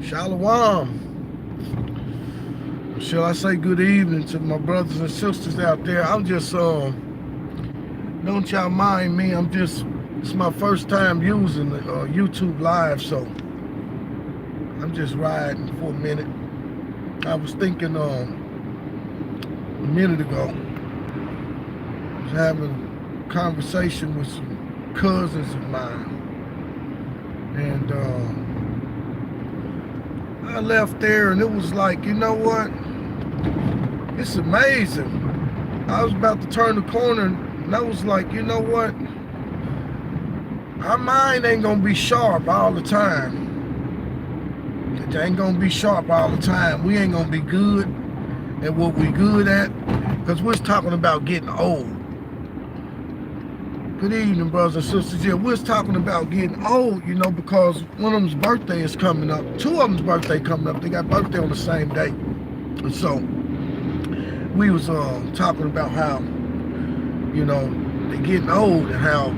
Shalom. Shall I say good evening to my brothers and sisters out there? I'm just, don't y'all mind me. It's my first time using YouTube Live, so I'm just riding for a minute. I was thinking a minute ago, I was having a conversation with some cousins of mine, and I left there and it was like, you know what? It's amazing. I was about to turn the corner and I was like, you know what? Our mind ain't gonna be sharp all the time. It ain't gonna be sharp all the time. We ain't gonna be good at what we good at, because we're talking about getting old. Good evening, brothers and sisters. Yeah, we're talking about getting old, because one of them's birthday is coming up. Two of them's birthday coming up. They got birthday on the same day. And so we was talking about how, they're getting old and how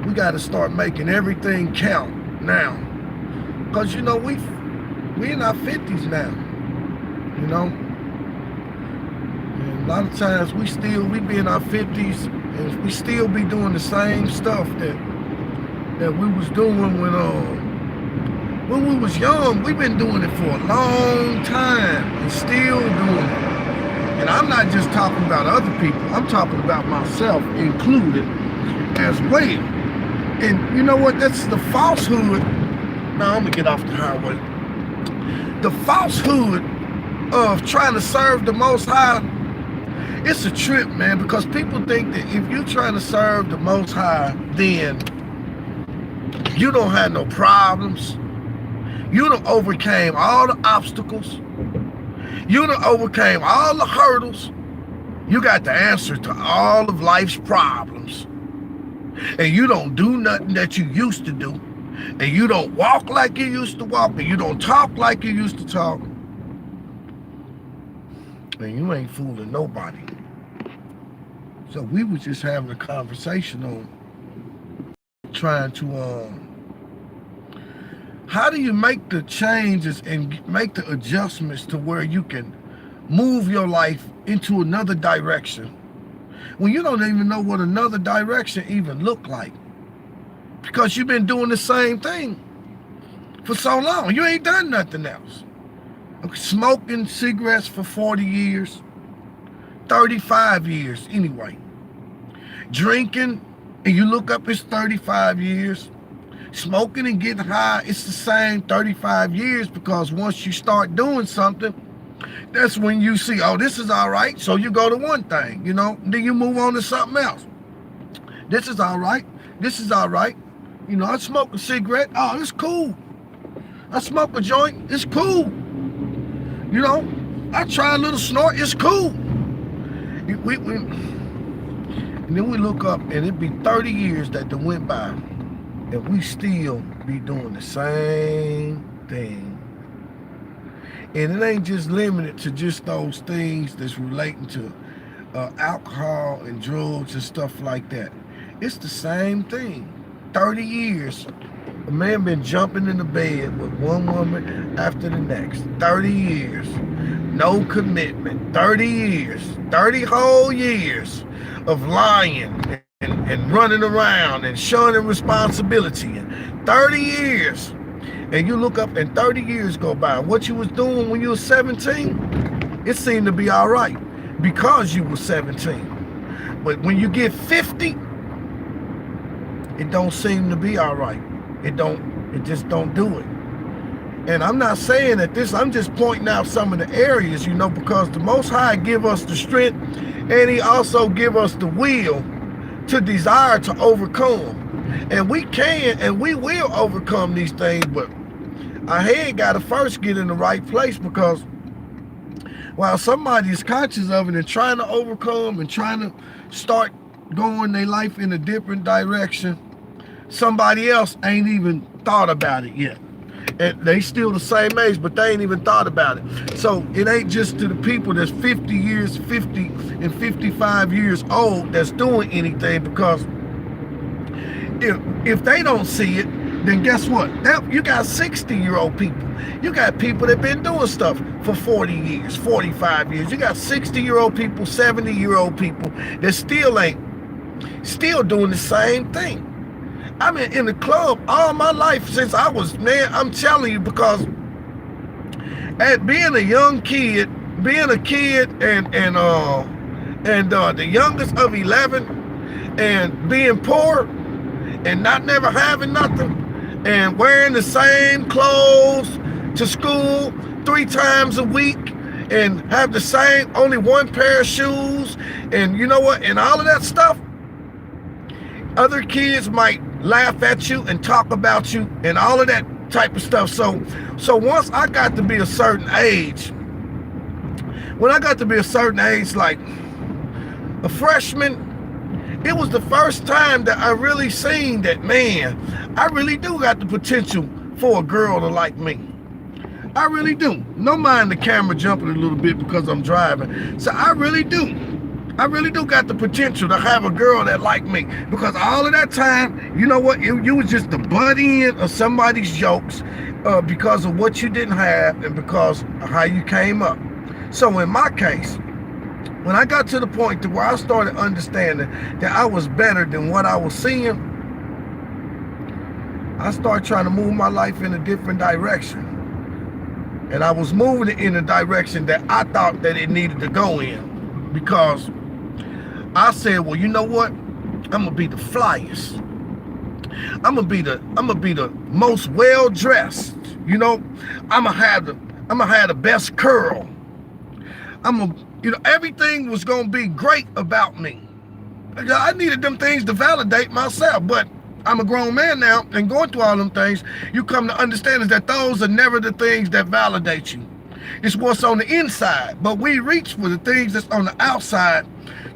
we got to start making everything count now. Because, we in our 50s now, And a lot of times we be in our 50s and we still be doing the same stuff that we was doing when we was young. We've been doing it for a long time and still doing it. And I'm not just talking about other people. I'm talking about myself included as well. And you know what? That's the falsehood. Now I'm gonna get off the highway. The falsehood of trying to serve the Most High, it's a trip, man, because people think that if you're trying to serve the Most High, then you don't have no problems. You done overcame all the obstacles. You done overcame all the hurdles. You got the answer to all of life's problems. And you don't do nothing that you used to do. And you don't walk like you used to walk. And you don't talk like you used to talk. And you ain't fooling nobody. So we was just having a conversation on trying to, how do you make the changes and make the adjustments to where you can move your life into another direction when you don't even know what another direction even look like? Because you've been doing the same thing for so long. You ain't done nothing else. Smoking cigarettes for 40 years, 35 years anyway. Drinking, and you look up, it's 35 years. Smoking and getting high, it's the same 35 years, because once you start doing something, that's when you see, oh, this is all right. So you go to one thing, then you move on to something else. This is all right. This is all right. I smoke a cigarette. Oh, it's cool. I smoke a joint. It's cool. I try a little snort. It's cool. And then we look up and it be 30 years that went by and we still be doing the same thing. And it ain't just limited to just those things that's relating to alcohol and drugs and stuff like that. It's the same thing. 30 years. A man been jumping in the bed with one woman after the next. 30 years. No commitment. 30 years. 30 whole years of lying and running around and shunning responsibility. 30 years. And you look up and 30 years go by. What you was doing when you was 17, it seemed to be all right because you was 17. But when you get 50, it don't seem to be all right. It just don't do it. And I'm not saying that I'm just pointing out some of the areas, because the Most High give us the strength and he also give us the will to desire to overcome. And we can and we will overcome these things, but our head got to first get in the right place, because while somebody is conscious of it and trying to overcome and trying to start going their life in a different direction, somebody else ain't even thought about it yet. And they still the same age, but they ain't even thought about it. So it ain't just to the people that's 50 and 55 years old that's doing anything, because if they don't see it, then guess what? You got 60-year-old people. You got people that been doing stuff for 40 years, 45 years. You got 60-year-old people, 70-year-old people that still doing the same thing. I've been in the club all my life since I was, man, I'm telling you, because at being a young kid, being a kid and the youngest of 11, and being poor and not never having nothing, and wearing the same clothes to school 3 times a week, and have the same, only one pair of shoes, and you know what, and all of that stuff, other kids might laugh at you and talk about you and all of that type of stuff. So once I got to be a certain age, when I got to be a certain age, like a freshman, it was the first time that I really seen that, man, I really do got the potential for a girl to like me. I really do. No mind the camera jumping a little bit because I'm driving. So I really do got the potential to have a girl that like me, because all of that time, you know what, you was just the butt end of somebody's jokes because of what you didn't have and because of how you came up. So in my case, when I got to the point to where I started understanding that I was better than what I was seeing, I started trying to move my life in a different direction. And I was moving it in a direction that I thought that it needed to go in, because I said, well, you know what? I'm gonna be the flyest. I'm gonna be the most well-dressed. You know, I'm gonna have the best curl. Everything was gonna be great about me. I needed them things to validate myself, but I'm a grown man now, and going through all them things, you come to understand is that those are never the things that validate you. It's what's on the inside, but we reach for the things that's on the outside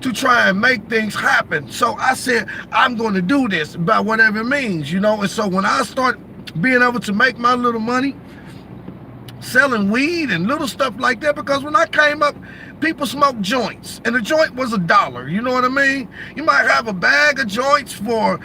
to try and make things happen. So I said, I'm going to do this by whatever it means, you know. And so when I start being able to make my little money selling weed and little stuff like that, because when I came up, people smoked joints, and a joint was $1, you know what I mean? You might have a bag of joints for,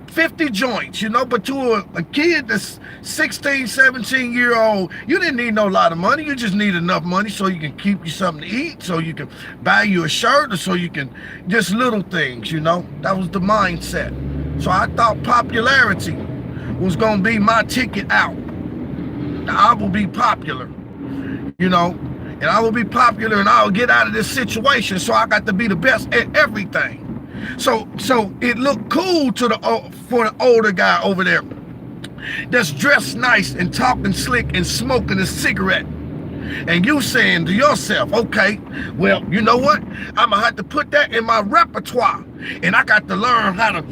50 joints, but to a kid that's 16, 17-year-old, you didn't need no lot of money. You just need enough money so you can keep you something to eat, so you can buy you a shirt, or so you can, just little things, That was the mindset. So I thought popularity was going to be my ticket out. I will be popular, and I will be popular, and I'll get out of this situation. So I got to be the best at everything. So it looked cool for the older guy over there that's dressed nice and talking slick and smoking a cigarette. And you saying to yourself, okay, well, you know what? I'm gonna have to put that in my repertoire. And I got to learn how to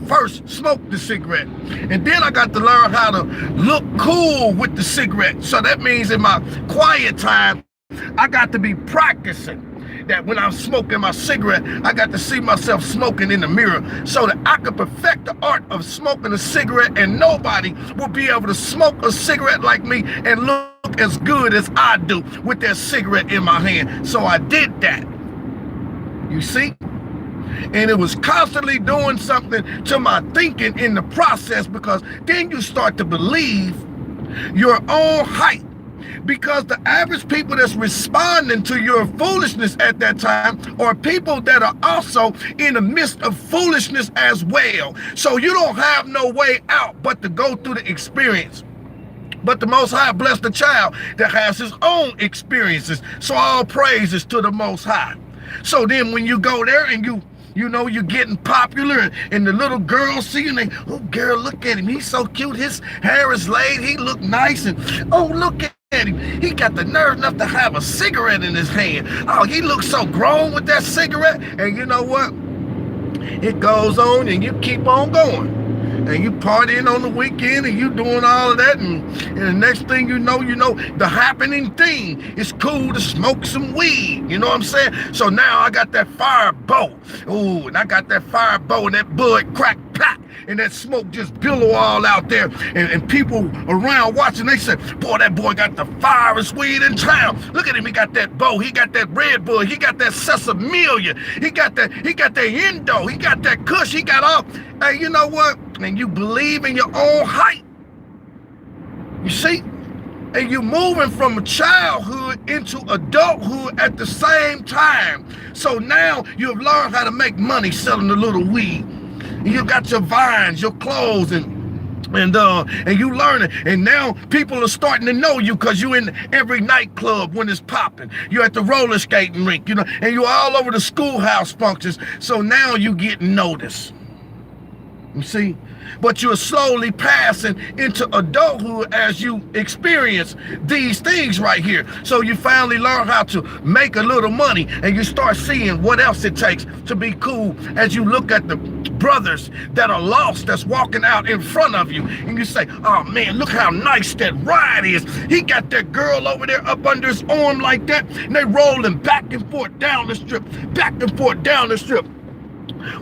first smoke the cigarette. And then I got to learn how to look cool with the cigarette. So that means in my quiet time, I got to be practicing that when I'm smoking my cigarette, I got to see myself smoking in the mirror so that I could perfect the art of smoking a cigarette, and nobody will be able to smoke a cigarette like me and look as good as I do with that cigarette in my hand. So I did that. You see? And it was constantly doing something to my thinking in the process, because then you start to believe your own hype. Because the average people that's responding to your foolishness at that time are people that are also in the midst of foolishness as well. So you don't have no way out but to go through the experience. But the Most High blessed the child that has his own experiences. So all praises to the Most High. So then when you go there and you're getting popular, and the little girls see you and they, oh girl, look at him, he's so cute, his hair is laid, he look nice, and oh look at him, he got the nerve enough to have a cigarette in his hand. Oh, he looks so grown with that cigarette. And you know what? It goes on, and you keep on going. And you partying on the weekend, and you doing all of that, and the next thing you know, the happening thing is cool to smoke some weed. You know what I'm saying? So now I got that fire bow. Ooh, and I got that fire bow, and that bud crack, pack, and that smoke just billow all out there. And people around watching, they say, boy, that boy got the firest weed in town. Look at him, he got that bow, he got that red bud, he got that sesamilia, he got that Indo, he got that Kush, he got all. Hey, you know what? and you believe in your own hype. You see? And you're moving from childhood into adulthood at the same time. So now you've learned how to make money selling a little weed. And you got your vines, your clothes, and you learn it. And now people are starting to know you because you're in every nightclub when it's popping. You're at the roller skating rink, and you're all over the schoolhouse functions. So now you get noticed. You see? But you're slowly passing into adulthood as you experience these things right here. So you finally learn how to make a little money, and you start seeing what else it takes to be cool as you look at the brothers that are lost that's walking out in front of you, and you say, oh man, look how nice that ride is. He got that girl over there up under his arm like that, and they rolling back and forth down the strip, back and forth down the strip.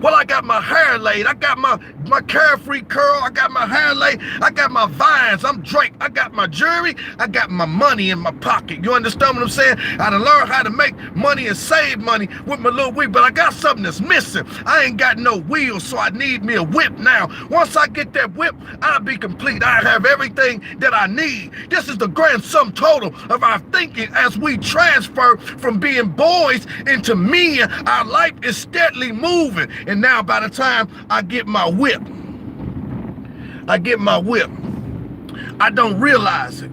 Well, I got my hair laid. I got my carefree curl. I got my hair laid. I got my vines. I'm Drake. I got my jewelry. I got my money in my pocket. You understand what I'm saying? I done learned how to make money and save money with my little wheel, but I got something that's missing. I ain't got no wheels, so I need me a whip now. Once I get that whip, I'll be complete. I have everything that I need. This is the grand sum total of our thinking as we transfer from being boys into men. Our life is steadily moving. And now by the time I get my whip, I don't realize it.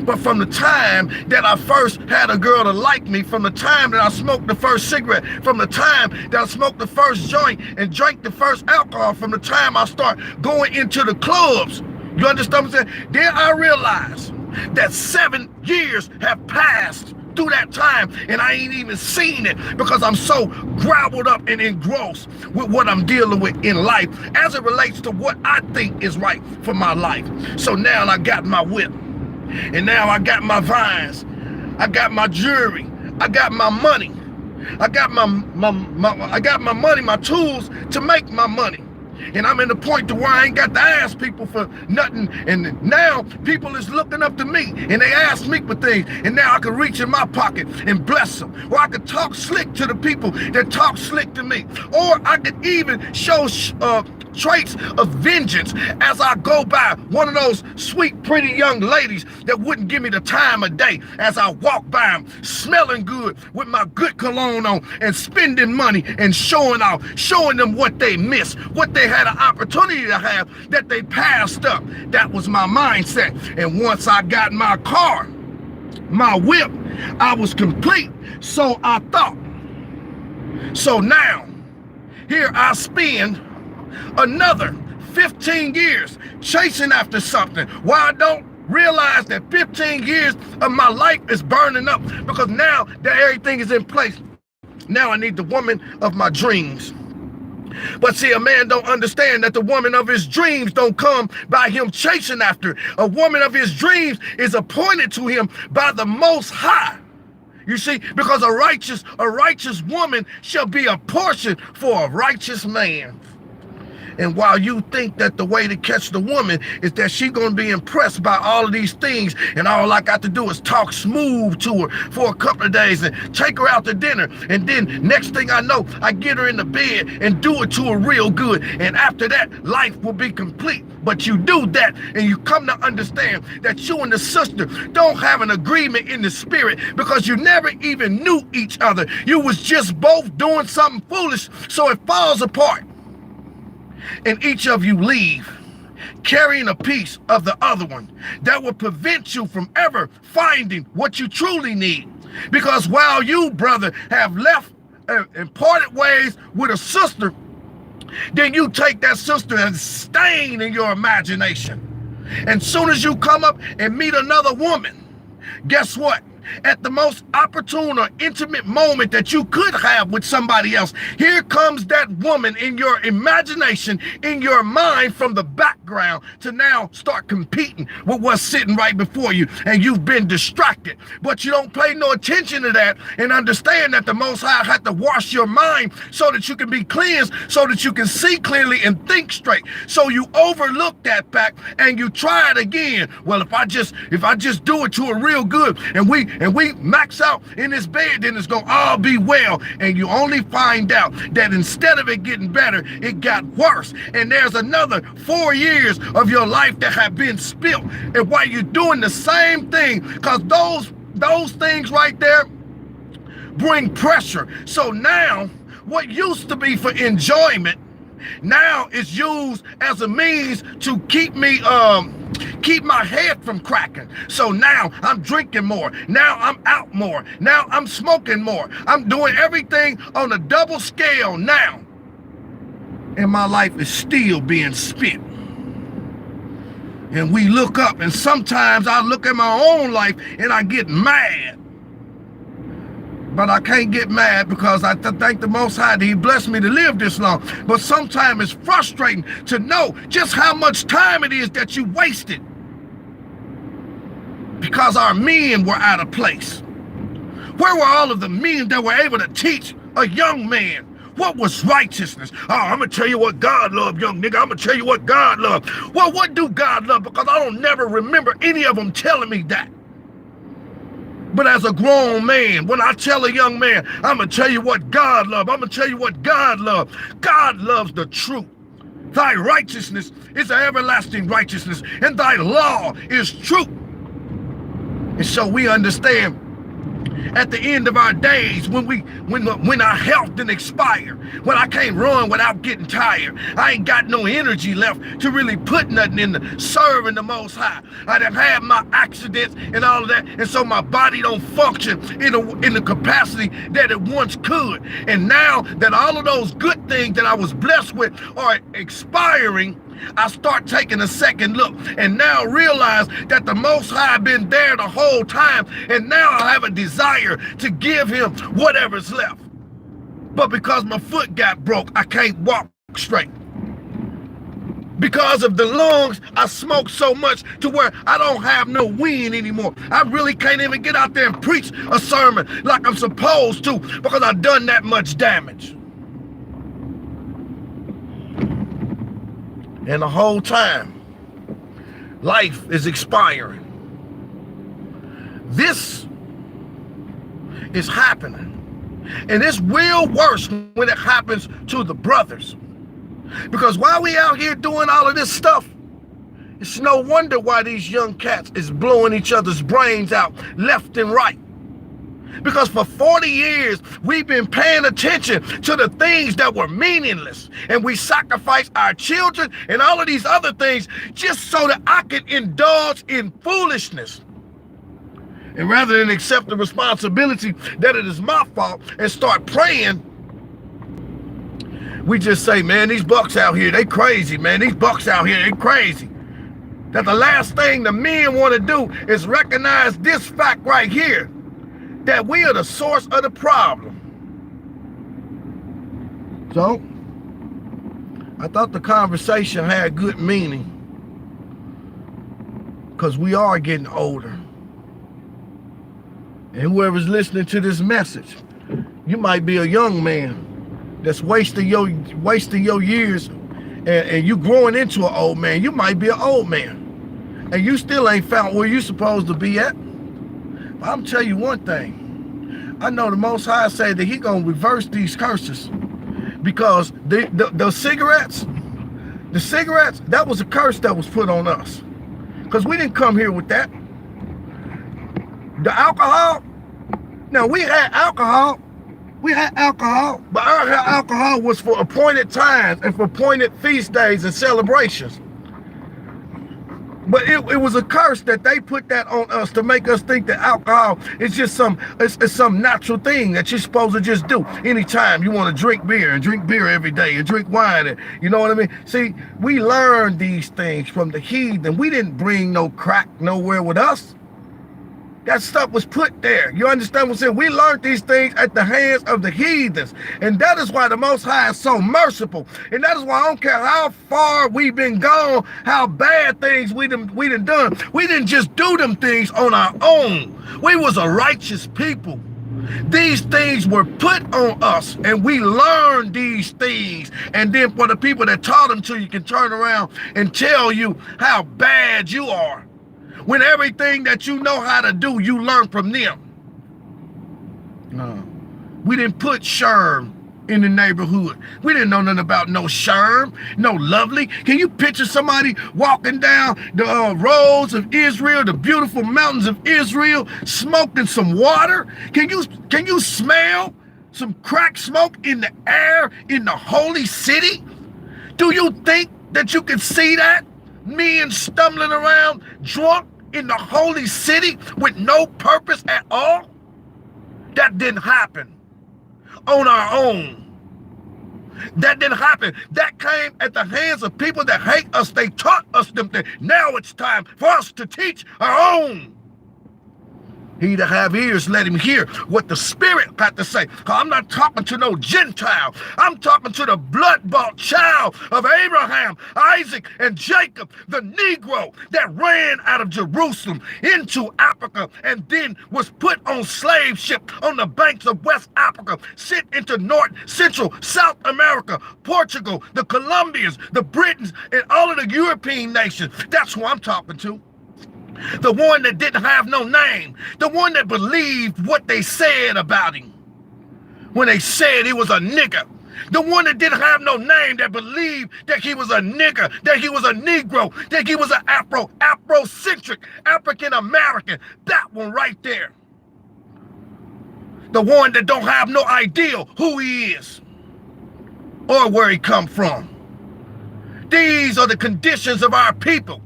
But from the time that I first had a girl to like me, from the time that I smoked the first cigarette, from the time that I smoked the first joint and drank the first alcohol, from the time I start going into the clubs, you understand what I'm saying? Then I realized that 7 years have passed through that time, and I ain't even seen it because I'm so gobbled up and engrossed with what I'm dealing with in life as it relates to what I think is right for my life. So now I got my whip, and now I got my vines, I got my jewelry, I got my money, I got my money, my tools to make my money. And I'm in the point to where I ain't got to ask people for nothing. And now people is looking up to me and they ask me for things. And now I can reach in my pocket and bless them. Or I could talk slick to the people that talk slick to me. Or I could even show traits of vengeance as I go by one of those sweet, pretty young ladies that wouldn't give me the time of day as I walk by them, smelling good with my good cologne on and spending money and showing them what they missed, what they had an opportunity to have that they passed up. That was my mindset. And once I got my car, my whip, I was complete. So I thought. So now, here I spend another 15 years chasing after something. Why I don't realize that 15 years of my life is burning up, because now that everything is in place, now I need the woman of my dreams. But see, a man don't understand that the woman of his dreams don't come by him chasing after. A woman of his dreams is appointed to him by the Most High. You see, because a righteous woman shall be a portion for a righteous man. And while you think that the way to catch the woman is that she's going to be impressed by all of these things, and all I got to do is talk smooth to her for a couple of days and take her out to dinner, and then next thing I know, I get her in the bed and do it to her real good, and after that, life will be complete. But you do that, and you come to understand that you and the sister don't have an agreement in the spirit because you never even knew each other. You was just both doing something foolish, so it falls apart. And each of you leave carrying a piece of the other one that will prevent you from ever finding what you truly need. Because while you, brother, have left and parted ways with a sister, then you take that sister and stain in your imagination. And soon as you come up and meet another woman, guess what? At the most opportune or intimate moment that you could have with somebody else, here comes that woman in your imagination, in your mind, from the background to now start competing with what's sitting right before you, and you've been distracted. But you don't pay no attention to that and understand that the Most High had to wash your mind so that you can be cleansed, so that you can see clearly and think straight. So you overlook that fact and you try it again. Well, if I just do it to her real good, and we and we max out in this bed, then it's gonna all be well. And you only find out that instead of it getting better, it got worse. And there's another 4 years of your life that have been spilled. And while you're doing the same thing, because those things right there bring pressure. So now, what used to be for enjoyment now is used as a means to keep my head from cracking. So now I'm drinking more. Now I'm out more. Now I'm smoking more. I'm doing everything on a double scale now. And my life is still being spent. And we look up, and sometimes I look at my own life and I get mad. But I can't get mad because I thank the Most High that He blessed me to live this long. But sometimes it's frustrating to know just how much time it is that you wasted because our men were out of place. Where were all of the men that were able to teach a young man what was righteousness? Oh, I'm going to tell you what God loved, young nigga. I'm going to tell you what God loved. Well, what do God love? Because I don't never remember any of them telling me that. But as a grown man, when I tell a young man, I'm going to tell you what God loved. I'm going to tell you what God loved. God loves the truth. Thy righteousness is an everlasting righteousness, and thy law is truth. And so we understand at the end of our days, when our health didn't expire, when I can't run without getting tired, I ain't got no energy left to really put nothing in serving the Most High. I done had my accidents and all of that, and so my body don't function in the capacity that it once could. And now that all of those good things that I was blessed with are expiring, I start taking a second look and now realize that the Most High been there the whole time, and now I have a desire to give Him whatever's left. But because my foot got broke, I can't walk straight. Because of the lungs, I smoke so much to where I don't have no wind anymore. I really can't even get out there and preach a sermon like I'm supposed to because I've done that much damage. And the whole time, life is expiring. This is happening. And it's real worse when it happens to the brothers. Because while we out here doing all of this stuff, it's no wonder why these young cats is blowing each other's brains out left and right. Because for 40 years, we've been paying attention to the things that were meaningless. And we sacrificed our children and all of these other things just so that I could indulge in foolishness. And rather than accept the responsibility that it is my fault and start praying, we just say, man, these bucks out here, they crazy, man. These bucks out here, they crazy. That the last thing the men want to do is recognize this fact right here, that we are the source of the problem. So, I thought the conversation had good meaning because we are getting older. And whoever's listening to this message, you might be a young man that's wasting your years and you growing into an old man. You might be an old man and you still ain't found where you supposed to be at. But I'm tell you one thing. I know the Most High said that He gonna reverse these curses because the cigarettes, that was a curse that was put on us because we didn't come here with that. The alcohol, now we had alcohol, but our alcohol was for appointed times and for appointed feast days and celebrations. But it was a curse that they put that on us to make us think that alcohol is just it's some natural thing that you're supposed to just do. Anytime you want to drink beer every day and drink wine, and you know what I mean? See, we learned these things from the heathen. We didn't bring no crack nowhere with us. That stuff was put there. You understand what I'm saying? We learned these things at the hands of the heathens. And that is why the Most High is so merciful. And that is why I don't care how far we've been gone, how bad things we done done. We didn't just do them things on our own. We was a righteous people. These things were put on us and we learned these things. And then for the people that taught them to you can turn around and tell you how bad you are. When everything that you know how to do, you learn from them. We didn't put Sherm in the neighborhood. We didn't know nothing about no Sherm, no Lovely. Can you picture somebody walking down the roads of Israel, the beautiful mountains of Israel, smoking some water? Can you smell some crack smoke in the air in the holy city? Do you think that you can see that? Men stumbling around drunk in the holy city with no purpose at all? That didn't happen on our own. That didn't happen. That came at the hands of people that hate us. They taught us them things. Now it's time for us to teach our own. He that have ears, let him hear what the Spirit got to say. I'm not talking to no Gentile. I'm talking to the blood-bought child of Abraham, Isaac, and Jacob, the Negro that ran out of Jerusalem into Africa and then was put on slave ship on the banks of West Africa, sent into North, Central, South America, Portugal, the Colombians, the Britons, and all of the European nations. That's who I'm talking to. The one that didn't have no name. The one that believed what they said about him when they said he was a nigger. The one that didn't have no name, that believed that he was a nigger, that he was a Negro, that he was an Afrocentric, African American. That one right there. The one that don't have no idea who he is or where he come from. These are the conditions of our people.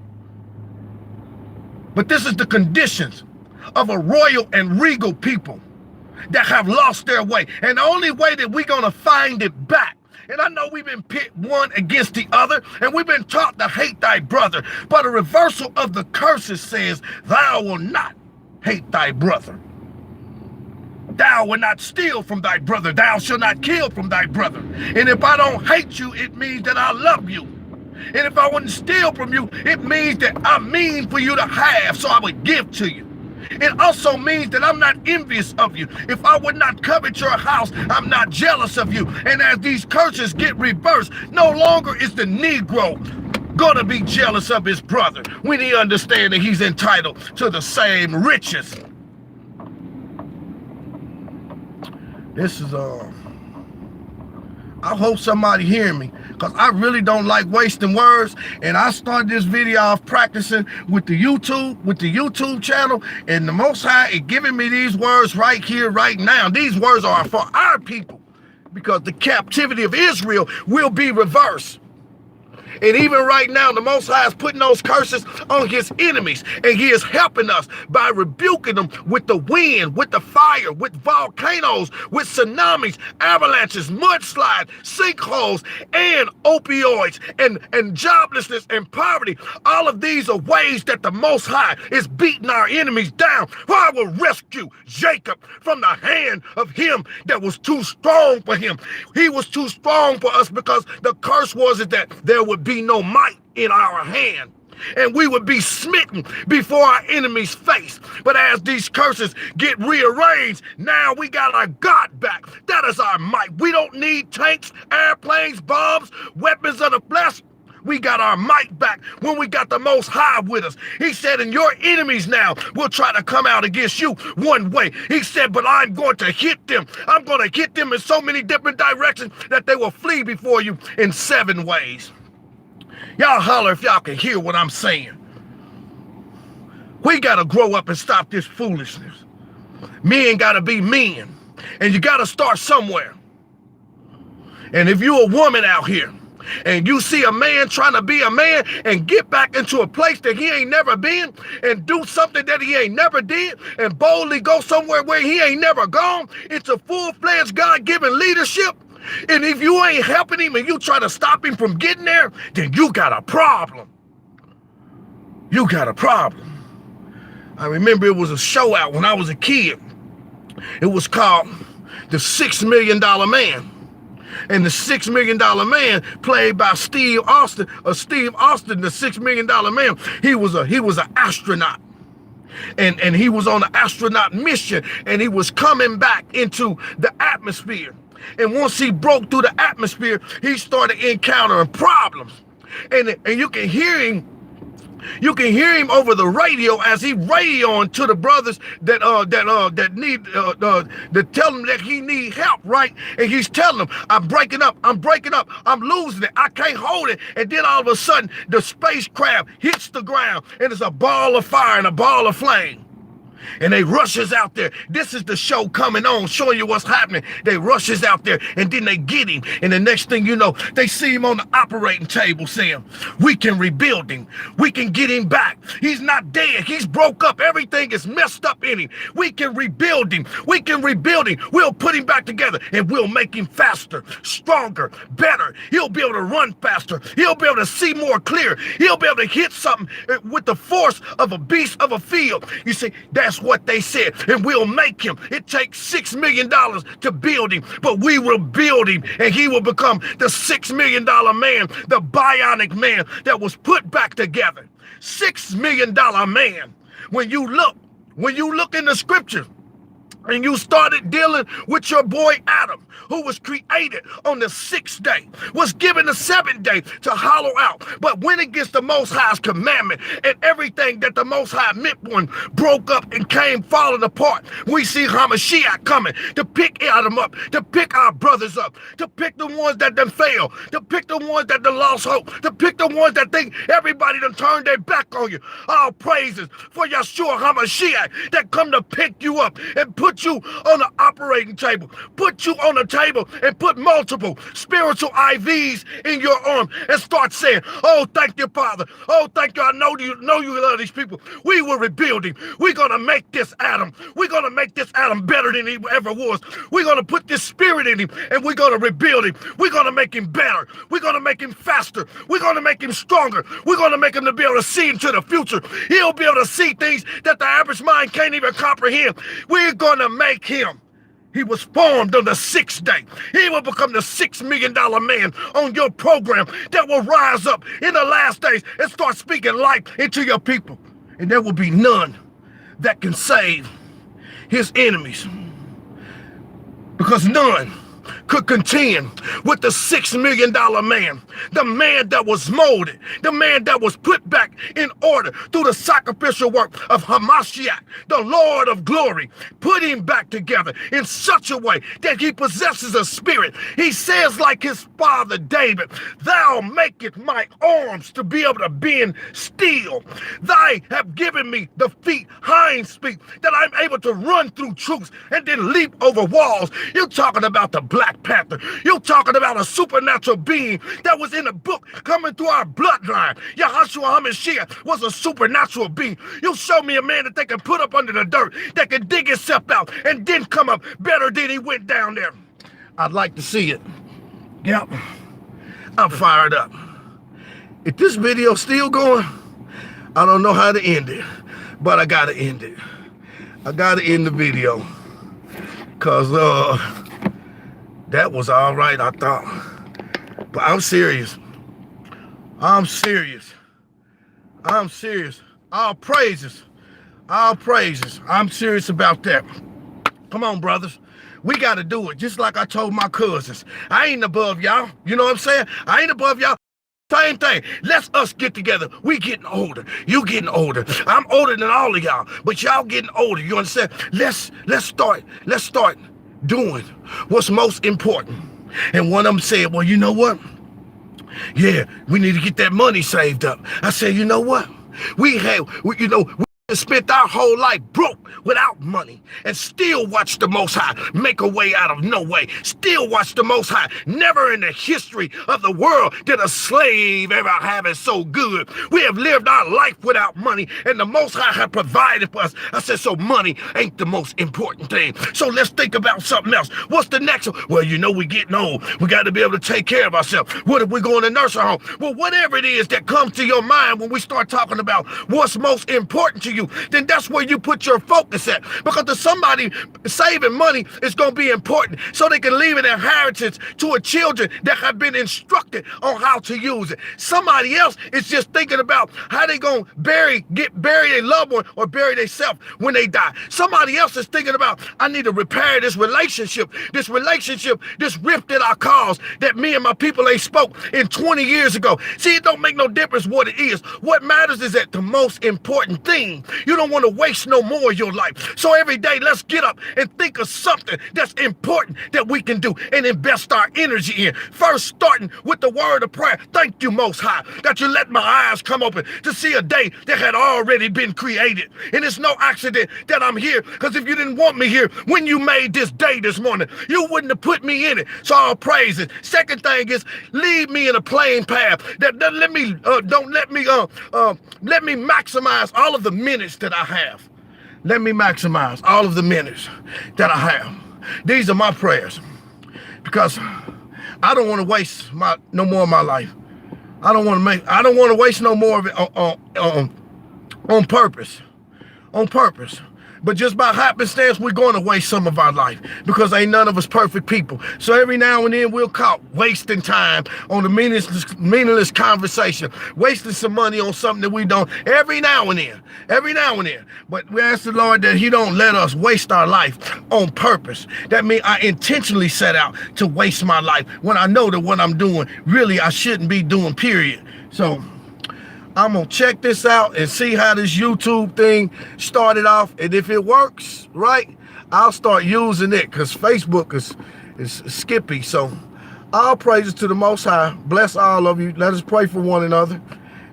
But this is the conditions of a royal and regal people that have lost their way. And the only way that we're going to find it back, and I know we've been pit one against the other, and we've been taught to hate thy brother, but a reversal of the curses says, thou will not hate thy brother. Thou will not steal from thy brother. Thou shalt not kill from thy brother. And if I don't hate you, it means that I love you. And if I wouldn't steal from you, it means that I mean for you to have, so I would give to you. It also means that I'm not envious of you. If I would not covet your house, I'm not jealous of you. And as these curses get reversed, no longer is the Negro gonna be jealous of his brother when he understands that he's entitled to the same riches. This is I hope somebody hear me, because I really don't like wasting words. And I started this video off practicing with the YouTube channel, and the Most High is giving me these words right here, right now. These words are for our people, because the captivity of Israel will be reversed. And even right now, the Most High is putting those curses on his enemies. And he is helping us by rebuking them with the wind, with the fire, with volcanoes, with tsunamis, avalanches, mudslides, sinkholes, and opioids, and joblessness and poverty. All of these are ways that the Most High is beating our enemies down. For I will rescue Jacob from the hand of him that was too strong for him. He was too strong for us because the curse was that there would be no might in our hand, and we would be smitten before our enemy's face. But as these curses get rearranged, now we got our God back. That is our might. We don't need tanks, airplanes, bombs, weapons of the flesh. We got our might back when we got the Most High with us. He said, and your enemies now will try to come out against you one way. He said, but I'm going to hit them. I'm going to hit them in so many different directions that they will flee before you in 7 ways. Y'all holler if y'all can hear what I'm saying. We got to grow up and stop this foolishness. Men got to be men, and you got to start somewhere. And if you're a woman out here and you see a man trying to be a man and get back into a place that he ain't never been and do something that he ain't never did and boldly go somewhere where he ain't never gone, it's a full-fledged God-given leadership. And if you ain't helping him and you try to stop him from getting there, then you got a problem. You got a problem. I remember it was a show out when I was a kid. It was called The $6 Million Man. And the $6 Million Man, played by Steve Austin, the $6 Million Man, he was an astronaut. And he was on an astronaut mission, and he was coming back into the atmosphere. And once he broke through the atmosphere, he started encountering problems. And you can hear him You can hear him over the radio as he radioing to the brothers that need to tell him that he need help, right? And he's telling them, I'm breaking up, I'm losing it, I can't hold it. And then all of a sudden, the spacecraft hits the ground, and it's a ball of fire and a ball of flame. And they rushes out there. This is the show coming on, showing you what's happening. They rushes out there, and then they get him. And the next thing you know, they see him on the operating table saying, we can rebuild him. We can get him back. He's not dead. He's broke up. Everything is messed up in him. We can rebuild him. We can rebuild him. We'll put him back together, and we'll make him faster, stronger, better. He'll be able to run faster. He'll be able to see more clear. He'll be able to hit something with the force of a beast of a field. You see, that's what they said, and we'll make him. It takes $6 million to build him, but we will build him, and he will become the $6 million man, the bionic man that was put back together. $6 million man. When you look in the scripture, and you started dealing with your boy Adam, who was created on the 6th day, was given the 7th day to hollow out, but went against the Most High's commandment, and everything that the Most High meant one broke up and came falling apart. We see Hamashiach coming to pick Adam up, to pick our brothers up, to pick the ones that done failed, to pick the ones that done lost hope, to pick the ones that think everybody done turned their back on you. All praises for Yeshua Hamashiach that come to pick you up and put you on the operating table, put you on the table and put multiple spiritual IVs in your arm and start saying, oh, thank you, Father. Oh, thank you. I know you love these people. We will rebuild him. We're going to make this Adam. We're going to make this Adam better than he ever was. We're going to put this spirit in him, and we're going to rebuild him. We're going to make him better. We're going to make him faster. We're going to make him stronger. We're going to make him to be able to see into the future. He'll be able to see things that the average mind can't even comprehend. We're going to make him. He was formed on the 6th day. He will become the $6 million man on your program that will rise up in the last days and start speaking life into your people. And there will be none that can save his enemies, because none could contend with the $6 million man, the man that was molded, the man that was put back in order through the sacrificial work of Hamashiach, the Lord of glory. Put him back together in such a way that he possesses a spirit. He says like his father David, thou makest my arms to be able to bend steel. Thy have given me the feet, hinds feet, that I'm able to run through troops and then leap over walls. You're talking about the Black Panther. You're talking about a supernatural being that was in the book coming through our bloodline. Yahushua HaMashiach was a supernatural being. You show me a man that they can put up under the dirt, that can dig himself out and then come up better than he went down there. I'd like to see it. Yep. I'm fired up. If this video's still going, I don't know how to end it, but I gotta end it. I gotta end the video, because that was all right, I thought. But I'm serious. I'm serious. I'm serious. All praises. All praises. I'm serious about that. Come on, brothers. We got to do it, just like I told my cousins. I ain't above y'all. You know what I'm saying? I ain't above y'all. Same thing. Let's us get together. We getting older. You getting older. I'm older than all of y'all, but y'all getting older. You understand? Let's start doing what's most important. And one of them said, well, you know what? Yeah, we need to get that money saved up. I said, you know what? We spent our whole life broke without money and still watch the Most High make a way out of no way. Still watch the Most High. Never in the history of the world did a slave ever have it so good. We have lived our life without money, and the Most High have provided for us. I said, so money ain't the most important thing. So let's think about something else. What's the next one? Well, you know, we getting old. We got to be able to take care of ourselves. What if we go in a nursing home? Well, whatever it is that comes to your mind when we start talking about what's most important to you, you, then that's where you put your focus at. Because to somebody, saving money is going to be important so they can leave an inheritance to a children that have been instructed on how to use it. Somebody else is just thinking about how they going to bury their loved one or bury themselves when they die. Somebody else is thinking about, I need to repair this relationship, this rift that I caused that me and my people ain't spoke in 20 years ago. See, it don't make no difference what it is. What matters is that the most important thing, you don't want to waste no more of your life. So every day, let's get up and think of something that's important that we can do and invest our energy in. First, starting with the word of prayer. Thank you, Most High, that you let my eyes come open to see a day that had already been created. And it's no accident that I'm here, because if you didn't want me here when you made this day this morning, you wouldn't have put me in it. So I'll praise it. Second thing is, lead me in a plain path. Don't let me maximize all of the minutes that I have. Let me maximize all of the minutes that I have. These are my prayers, because I don't want to waste no more of my life. I don't want to waste no more of it on purpose. On purpose. But just by happenstance, we're going to waste some of our life, because ain't none of us perfect people. So every now and then we'll caught wasting time on the meaningless conversation, wasting some money on something that we don't, every now and then. But we ask the Lord that he don't let us waste our life on purpose. That means I intentionally set out to waste my life when I know that what I'm doing, really I shouldn't be doing, period. So I'm going to check this out and see how this YouTube thing started off. And if it works, right, I'll start using it, because Facebook is skippy. So all praises to the Most High. Bless all of you. Let us pray for one another.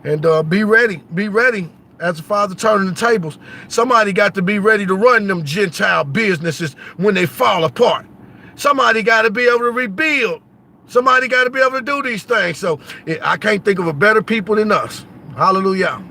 And be ready. Be ready as the Father turning the tables. Somebody got to be ready to run them Gentile businesses when they fall apart. Somebody got to be able to rebuild. Somebody got to be able to do these things. So I can't think of a better people than us. Hallelujah.